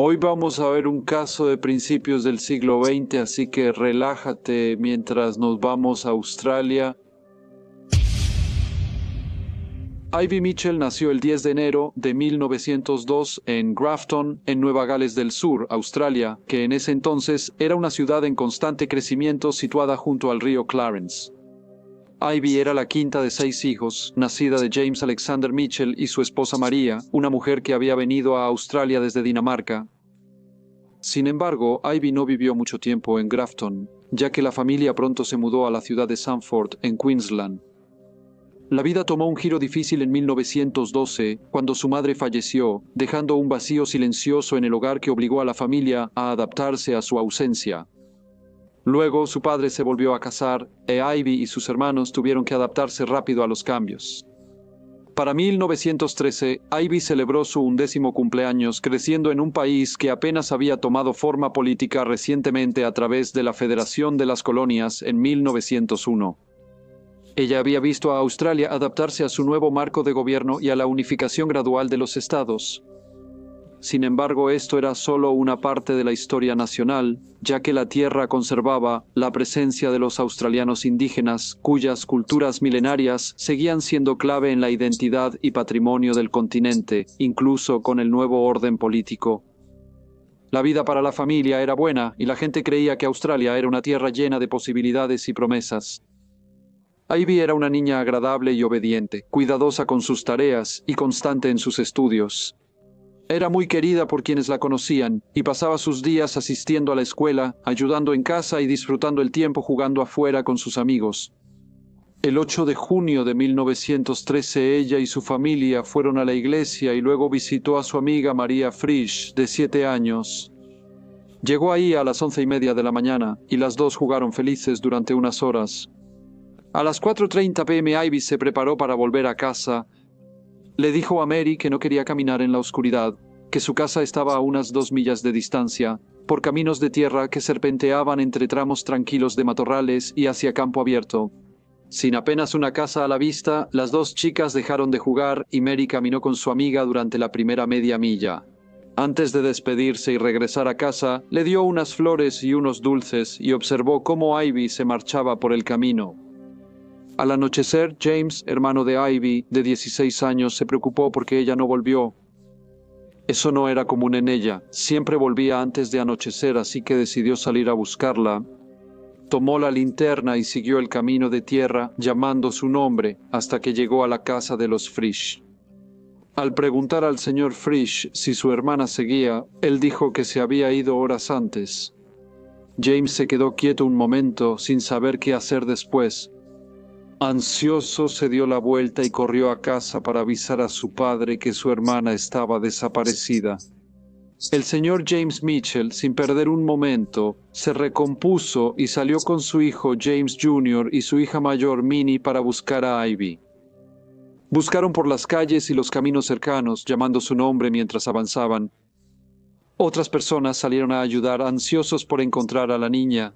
Hoy vamos a ver un caso de principios del siglo XX, así que relájate mientras nos vamos a Australia. Ivy Mitchell nació el 10 de enero de 1902 en Grafton, en Nueva Gales del Sur, Australia, que en ese entonces era una ciudad en constante crecimiento situada junto al río Clarence. Ivy era la quinta de 6 hijos, nacida de James Alexander Mitchell y su esposa María, una mujer que había venido a Australia desde Dinamarca. Sin embargo, Ivy no vivió mucho tiempo en Grafton, ya que la familia pronto se mudó a la ciudad de Sandford, en Queensland. La vida tomó un giro difícil en 1912, cuando su madre falleció, dejando un vacío silencioso en el hogar que obligó a la familia a adaptarse a su ausencia. Luego, su padre se volvió a casar, e Ivy y sus hermanos tuvieron que adaptarse rápido a los cambios. Para 1913, Ivy celebró su 11º cumpleaños creciendo en un país que apenas había tomado forma política recientemente a través de la Federación de las Colonias en 1901. Ella había visto a Australia adaptarse a su nuevo marco de gobierno y a la unificación gradual de los estados. Sin embargo, esto era solo una parte de la historia nacional, ya que la tierra conservaba la presencia de los australianos indígenas, cuyas culturas milenarias seguían siendo clave en la identidad y patrimonio del continente, incluso con el nuevo orden político. La vida para la familia era buena y la gente creía que Australia era una tierra llena de posibilidades y promesas. Ivy era una niña agradable y obediente, cuidadosa con sus tareas y constante en sus estudios. Era muy querida por quienes la conocían y pasaba sus días asistiendo a la escuela, ayudando en casa y disfrutando el tiempo jugando afuera con sus amigos. El 8 de junio de 1913 ella y su familia fueron a la iglesia y luego visitó a su amiga María Frisch, de 7 años. Llegó ahí a las 11:30 de la mañana y las dos jugaron felices durante unas horas. A las 4:30 p.m. Ivy se preparó para volver a casa. Le dijo a Mary que no quería caminar en la oscuridad, que su casa estaba a unas 2 millas de distancia, por caminos de tierra que serpenteaban entre tramos tranquilos de matorrales y hacia campo abierto. Sin apenas una casa a la vista, las dos chicas dejaron de jugar y Mary caminó con su amiga durante la primera media milla. Antes de despedirse y regresar a casa, le dio unas flores y unos dulces y observó cómo Ivy se marchaba por el camino. Al anochecer, James, hermano de Ivy, de 16 años, se preocupó porque ella no volvió. Eso no era común en ella, siempre volvía antes de anochecer, así que decidió salir a buscarla. Tomó la linterna y siguió el camino de tierra, llamando su nombre, hasta que llegó a la casa de los Frisch. Al preguntar al señor Frisch si su hermana seguía, él dijo que se había ido horas antes. James se quedó quieto un momento, sin saber qué hacer después. Ansioso, se dio la vuelta y corrió a casa para avisar a su padre que su hermana estaba desaparecida. El señor James Mitchell, sin perder un momento, se recompuso y salió con su hijo James Jr. y su hija mayor Minnie para buscar a Ivy. Buscaron por las calles y los caminos cercanos, llamando su nombre mientras avanzaban. Otras personas salieron a ayudar, ansiosos por encontrar a la niña.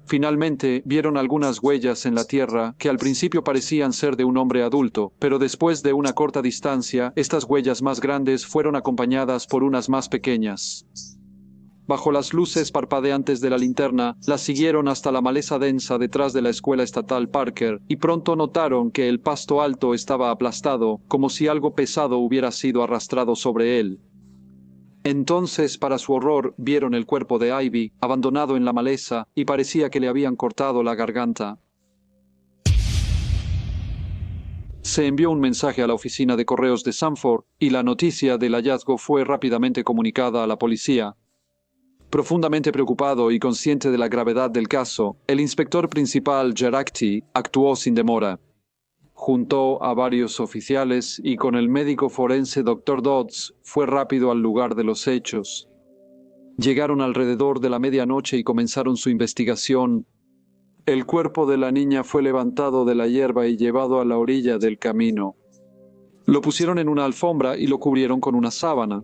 Finalmente, vieron algunas huellas en la tierra que al principio parecían ser de un hombre adulto, pero después de una corta distancia, estas huellas más grandes fueron acompañadas por unas más pequeñas. Bajo las luces parpadeantes de la linterna, las siguieron hasta la maleza densa detrás de la escuela estatal Parker, y pronto notaron que el pasto alto estaba aplastado, como si algo pesado hubiera sido arrastrado sobre él. Entonces, para su horror, vieron el cuerpo de Ivy, abandonado en la maleza, y parecía que le habían cortado la garganta. Se envió un mensaje a la oficina de correos de Sandford, y la noticia del hallazgo fue rápidamente comunicada a la policía. Profundamente preocupado y consciente de la gravedad del caso, el inspector principal Gerachty actuó sin demora. Juntó a varios oficiales y con el médico forense Dr. Dodds fue rápido al lugar de los hechos. Llegaron alrededor de la medianoche y comenzaron su investigación. El cuerpo de la niña fue levantado de la hierba y llevado a la orilla del camino. Lo pusieron en una alfombra y lo cubrieron con una sábana.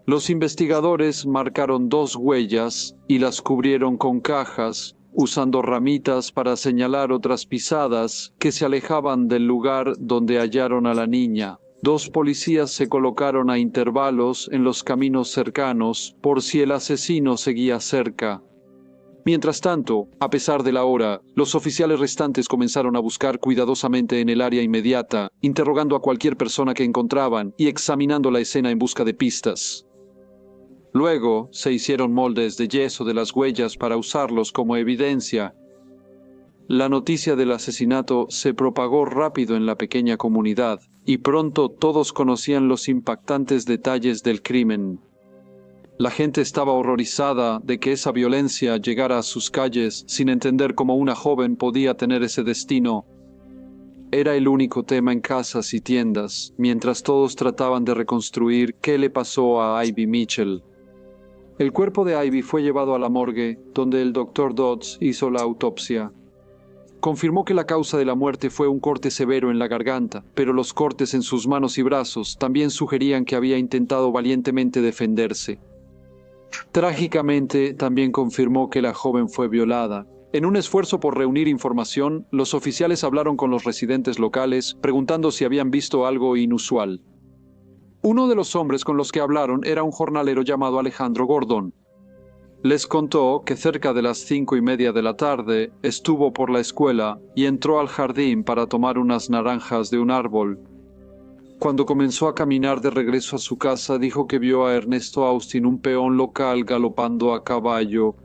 Los investigadores marcaron 2 huellas y las cubrieron con cajas, usando ramitas para señalar otras pisadas que se alejaban del lugar donde hallaron a la niña. 2 policías se colocaron a intervalos en los caminos cercanos por si el asesino seguía cerca. Mientras tanto, a pesar de la hora, los oficiales restantes comenzaron a buscar cuidadosamente en el área inmediata, interrogando a cualquier persona que encontraban y examinando la escena en busca de pistas. Luego, se hicieron moldes de yeso de las huellas para usarlos como evidencia. La noticia del asesinato se propagó rápido en la pequeña comunidad, y pronto todos conocían los impactantes detalles del crimen. La gente estaba horrorizada de que esa violencia llegara a sus calles sin entender cómo una joven podía tener ese destino. Era el único tema en casas y tiendas, mientras todos trataban de reconstruir qué le pasó a Ivy Mitchell. El cuerpo de Ivy fue llevado a la morgue, donde el Dr. Dodds hizo la autopsia. Confirmó que la causa de la muerte fue un corte severo en la garganta, pero los cortes en sus manos y brazos también sugerían que había intentado valientemente defenderse. Trágicamente, también confirmó que la joven fue violada. En un esfuerzo por reunir información, los oficiales hablaron con los residentes locales, preguntando si habían visto algo inusual. Uno de los hombres con los que hablaron era un jornalero llamado Alejandro Gordon. Les contó que cerca de las 5:30 de la tarde estuvo por la escuela y entró al jardín para tomar unas naranjas de un árbol. Cuando comenzó a caminar de regreso a su casa, dijo que vio a Ernesto Austin, un peón local, galopando a caballo.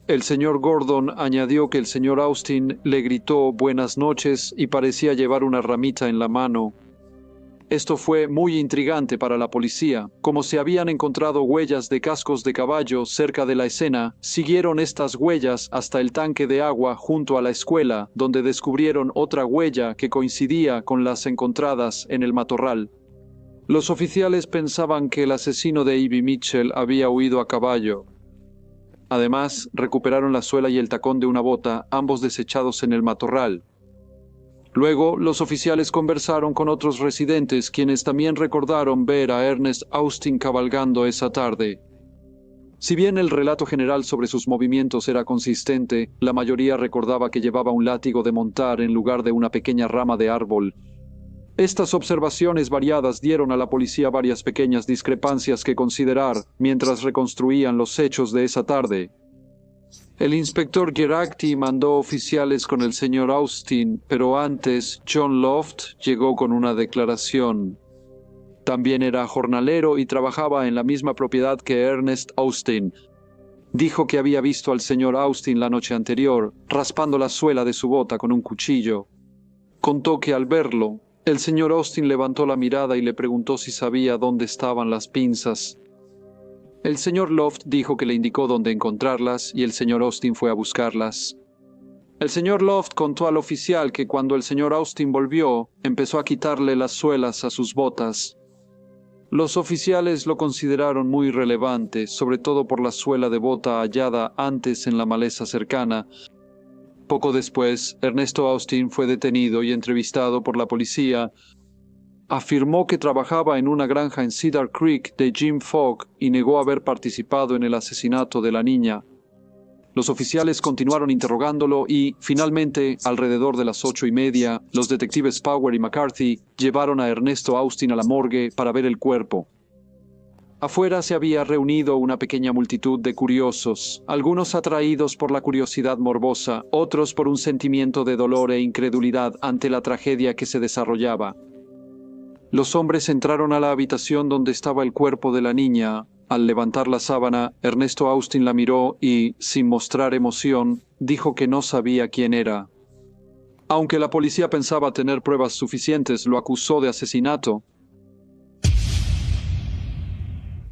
El señor Gordon añadió que el señor Austin le gritó buenas noches y parecía llevar una ramita en la mano. Esto fue muy intrigante para la policía. Como se habían encontrado huellas de cascos de caballo cerca de la escena, siguieron estas huellas hasta el tanque de agua junto a la escuela, donde descubrieron otra huella que coincidía con las encontradas en el matorral. Los oficiales pensaban que el asesino de Ivy Mitchell había huido a caballo. Además, recuperaron la suela y el tacón de una bota, ambos desechados en el matorral. Luego, los oficiales conversaron con otros residentes, quienes también recordaron ver a Ernest Austin cabalgando esa tarde. Si bien el relato general sobre sus movimientos era consistente, la mayoría recordaba que llevaba un látigo de montar en lugar de una pequeña rama de árbol. Estas observaciones variadas dieron a la policía varias pequeñas discrepancias que considerar mientras reconstruían los hechos de esa tarde. El inspector Geracti mandó oficiales con el señor Austin, pero antes John Loft llegó con una declaración. También era jornalero y trabajaba en la misma propiedad que Ernest Austin. Dijo que había visto al señor Austin la noche anterior, raspando la suela de su bota con un cuchillo. Contó que al verlo, el señor Austin levantó la mirada y le preguntó si sabía dónde estaban las pinzas. El señor Loft dijo que le indicó dónde encontrarlas y el señor Austin fue a buscarlas. El señor Loft contó al oficial que cuando el señor Austin volvió, empezó a quitarle las suelas a sus botas. Los oficiales lo consideraron muy relevante, sobre todo por la suela de bota hallada antes en la maleza cercana. Poco después, Ernesto Austin fue detenido y entrevistado por la policía. Afirmó que trabajaba en una granja en Cedar Creek de Jim Fogg y negó haber participado en el asesinato de la niña. Los oficiales continuaron interrogándolo y, finalmente, alrededor de las 8:30, los detectives Power y McCarthy llevaron a Ernesto Austin a la morgue para ver el cuerpo. Afuera se había reunido una pequeña multitud de curiosos, algunos atraídos por la curiosidad morbosa, otros por un sentimiento de dolor e incredulidad ante la tragedia que se desarrollaba. Los hombres entraron a la habitación donde estaba el cuerpo de la niña. Al levantar la sábana, Ernesto Austin la miró y, sin mostrar emoción, dijo que no sabía quién era. Aunque la policía pensaba tener pruebas suficientes, lo acusó de asesinato.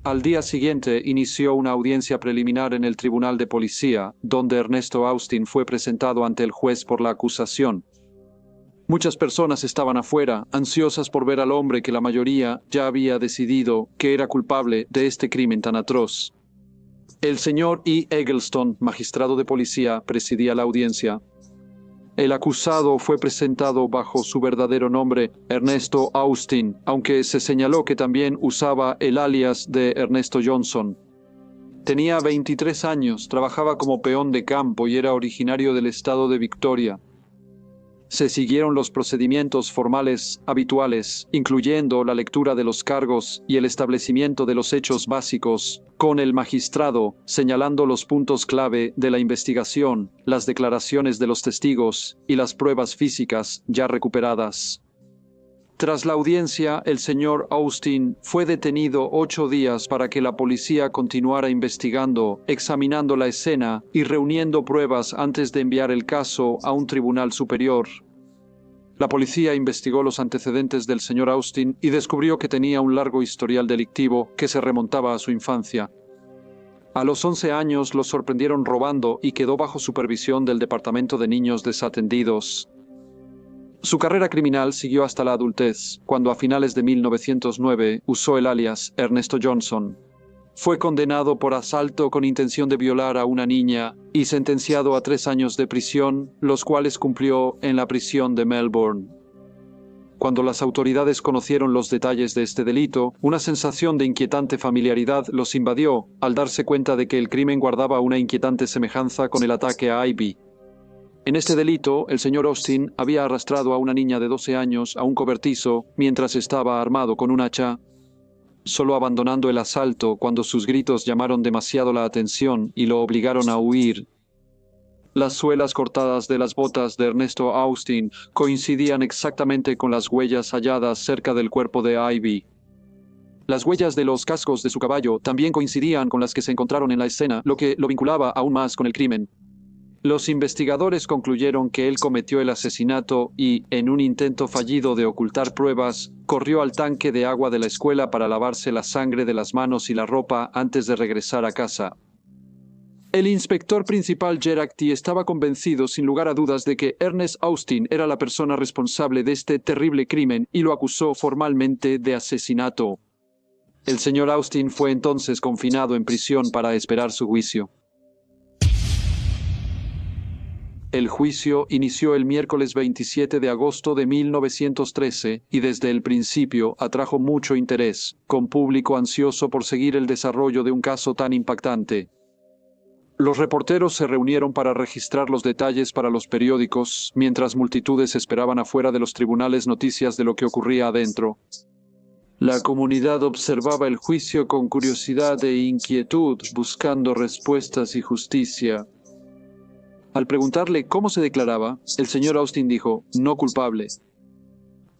Al día siguiente inició una audiencia preliminar en el tribunal de policía, donde Ernesto Austin fue presentado ante el juez por la acusación. Muchas personas estaban afuera, ansiosas por ver al hombre que la mayoría ya había decidido que era culpable de este crimen tan atroz. El señor E. Eggleston, magistrado de policía, presidía la audiencia. El acusado fue presentado bajo su verdadero nombre, Ernesto Austin, aunque se señaló que también usaba el alias de Ernesto Johnson. Tenía 23 años, trabajaba como peón de campo y era originario del estado de Victoria. Se siguieron los procedimientos formales habituales, incluyendo la lectura de los cargos y el establecimiento de los hechos básicos, con el magistrado señalando los puntos clave de la investigación, las declaraciones de los testigos y las pruebas físicas ya recuperadas. Tras la audiencia, el señor Austin fue detenido 8 días para que la policía continuara investigando, examinando la escena y reuniendo pruebas antes de enviar el caso a un tribunal superior. La policía investigó los antecedentes del señor Austin y descubrió que tenía un largo historial delictivo que se remontaba a su infancia. A los 11 años lo sorprendieron robando y quedó bajo supervisión del Departamento de Niños Desatendidos. Su carrera criminal siguió hasta la adultez, cuando a finales de 1909 usó el alias Ernesto Johnson. Fue condenado por asalto con intención de violar a una niña y sentenciado a 3 años de prisión, los cuales cumplió en la prisión de Melbourne. Cuando las autoridades conocieron los detalles de este delito, una sensación de inquietante familiaridad los invadió al darse cuenta de que el crimen guardaba una inquietante semejanza con el ataque a Ivy. En este delito, el señor Austin había arrastrado a una niña de 12 años a un cobertizo mientras estaba armado con un hacha, solo abandonando el asalto cuando sus gritos llamaron demasiado la atención y lo obligaron a huir. Las suelas cortadas de las botas de Ernesto Austin coincidían exactamente con las huellas halladas cerca del cuerpo de Ivy. Las huellas de los cascos de su caballo también coincidían con las que se encontraron en la escena, lo que lo vinculaba aún más con el crimen. Los investigadores concluyeron que él cometió el asesinato y, en un intento fallido de ocultar pruebas, corrió al tanque de agua de la escuela para lavarse la sangre de las manos y la ropa antes de regresar a casa. El inspector principal Geraghty estaba convencido sin lugar a dudas de que Ernest Austin era la persona responsable de este terrible crimen y lo acusó formalmente de asesinato. El señor Austin fue entonces confinado en prisión para esperar su juicio. El juicio inició el miércoles 27 de agosto de 1913 y desde el principio atrajo mucho interés, con público ansioso por seguir el desarrollo de un caso tan impactante. Los reporteros se reunieron para registrar los detalles para los periódicos, mientras multitudes esperaban afuera de los tribunales noticias de lo que ocurría adentro. La comunidad observaba el juicio con curiosidad e inquietud, buscando respuestas y justicia. Al preguntarle cómo se declaraba, el señor Austin dijo, no culpable.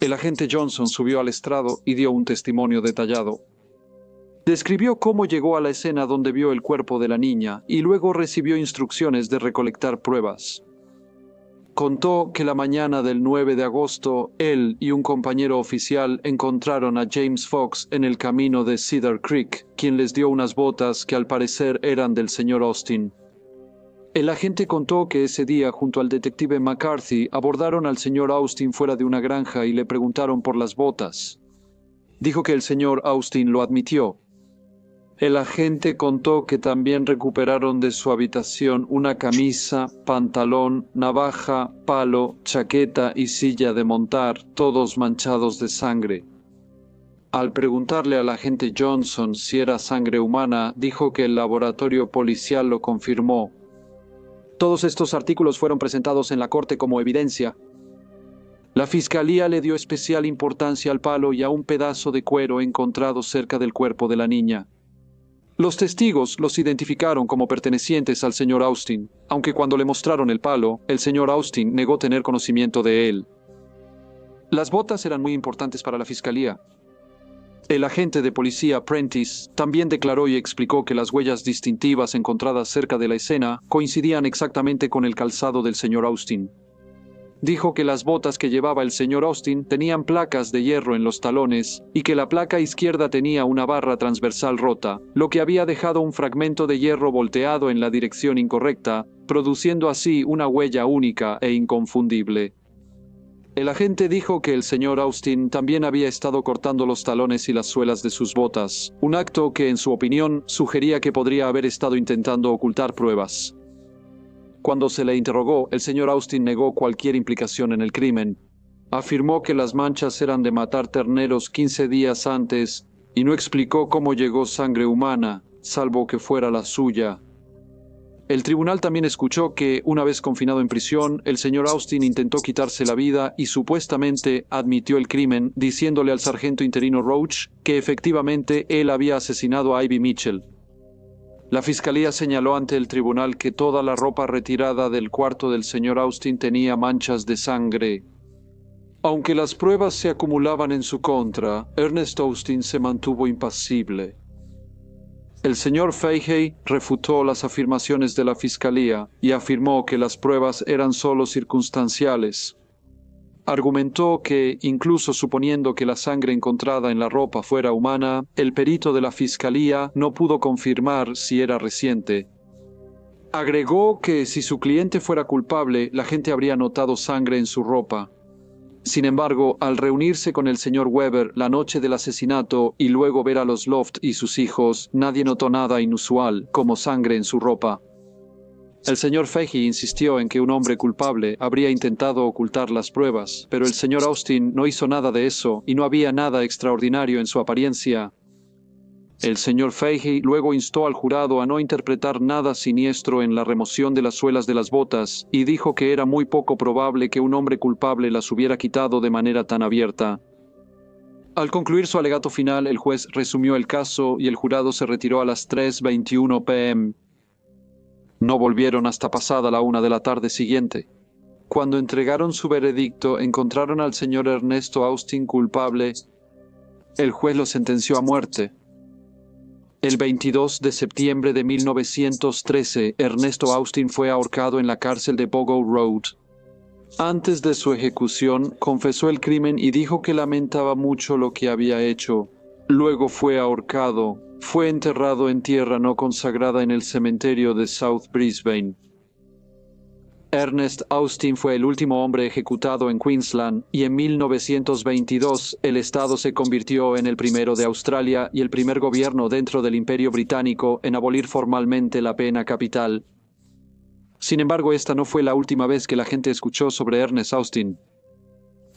El agente Johnson subió al estrado y dio un testimonio detallado. Describió cómo llegó a la escena donde vio el cuerpo de la niña y luego recibió instrucciones de recolectar pruebas. Contó que la mañana del 9 de agosto, él y un compañero oficial encontraron a James Fox en el camino de Cedar Creek, quien les dio unas botas que al parecer eran del señor Austin. El agente contó que ese día, junto al detective McCarthy, abordaron al señor Austin fuera de una granja y le preguntaron por las botas. Dijo que el señor Austin lo admitió. El agente contó que también recuperaron de su habitación una camisa, pantalón, navaja, palo, chaqueta y silla de montar, todos manchados de sangre. Al preguntarle al agente Johnson si era sangre humana, dijo que el laboratorio policial lo confirmó. Todos estos artículos fueron presentados en la corte como evidencia. La fiscalía le dio especial importancia al palo y a un pedazo de cuero encontrado cerca del cuerpo de la niña. Los testigos los identificaron como pertenecientes al señor Austin, aunque cuando le mostraron el palo, el señor Austin negó tener conocimiento de él. Las botas eran muy importantes para la fiscalía. El agente de policía Prentice también declaró y explicó que las huellas distintivas encontradas cerca de la escena coincidían exactamente con el calzado del señor Austin. Dijo que las botas que llevaba el señor Austin tenían placas de hierro en los talones y que la placa izquierda tenía una barra transversal rota, lo que había dejado un fragmento de hierro volteado en la dirección incorrecta, produciendo así una huella única e inconfundible. El agente dijo que el señor Austin también había estado cortando los talones y las suelas de sus botas, un acto que, en su opinión, sugería que podría haber estado intentando ocultar pruebas. Cuando se le interrogó, el señor Austin negó cualquier implicación en el crimen. Afirmó que las manchas eran de matar terneros 15 días antes y no explicó cómo llegó sangre humana, salvo que fuera la suya. El tribunal también escuchó que, una vez confinado en prisión, el señor Austin intentó quitarse la vida y supuestamente admitió el crimen, diciéndole al sargento interino Roach que efectivamente él había asesinado a Ivy Mitchell. La fiscalía señaló ante el tribunal que toda la ropa retirada del cuarto del señor Austin tenía manchas de sangre. Aunque las pruebas se acumulaban en su contra, Ernest Austin se mantuvo impasible. El señor Fahey refutó las afirmaciones de la fiscalía y afirmó que las pruebas eran solo circunstanciales. Argumentó que, incluso suponiendo que la sangre encontrada en la ropa fuera humana, el perito de la fiscalía no pudo confirmar si era reciente. Agregó que si su cliente fuera culpable, la gente habría notado sangre en su ropa. Sin embargo, al reunirse con el señor Weber la noche del asesinato y luego ver a los Loft y sus hijos, nadie notó nada inusual, como sangre en su ropa. El señor Fahey insistió en que un hombre culpable habría intentado ocultar las pruebas, pero el señor Austin no hizo nada de eso y no había nada extraordinario en su apariencia. El señor Fahey luego instó al jurado a no interpretar nada siniestro en la remoción de las suelas de las botas y dijo que era muy poco probable que un hombre culpable las hubiera quitado de manera tan abierta. Al concluir su alegato final, el juez resumió el caso y el jurado se retiró a las 3:21 p.m. No volvieron hasta pasada la 1 de la tarde siguiente. Cuando entregaron su veredicto, encontraron al señor Ernesto Austin culpable. El juez lo sentenció a muerte. El 22 de septiembre de 1913, Ernesto Austin fue ahorcado en la cárcel de Bogo Road. Antes de su ejecución, confesó el crimen y dijo que lamentaba mucho lo que había hecho. Luego fue ahorcado. Fue enterrado en tierra no consagrada en el cementerio de South Brisbane. Ernest Austin fue el último hombre ejecutado en Queensland y en 1922 el estado se convirtió en el primero de Australia y el primer gobierno dentro del Imperio Británico en abolir formalmente la pena capital. Sin embargo, esta no fue la última vez que la gente escuchó sobre Ernest Austin.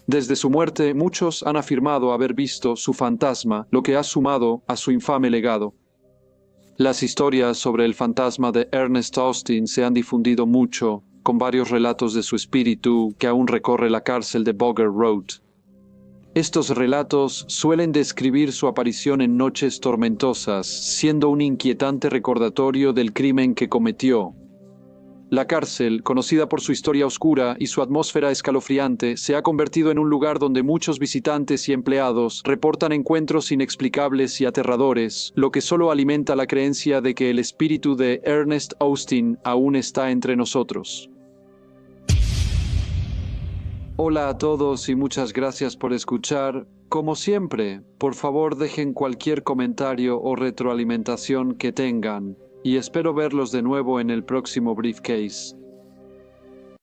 Desde su muerte, muchos han afirmado haber visto su fantasma, lo que ha sumado a su infame legado. Las historias sobre el fantasma de Ernest Austin se han difundido mucho, con varios relatos de su espíritu que aún recorre la cárcel de Boger Road. Estos relatos suelen describir su aparición en noches tormentosas, siendo un inquietante recordatorio del crimen que cometió. La cárcel, conocida por su historia oscura y su atmósfera escalofriante, se ha convertido en un lugar donde muchos visitantes y empleados reportan encuentros inexplicables y aterradores, lo que solo alimenta la creencia de que el espíritu de Ernest Austin aún está entre nosotros. Hola a todos y muchas gracias por escuchar. Como siempre, por favor dejen cualquier comentario o retroalimentación que tengan. Y espero verlos de nuevo en el próximo Briefcase.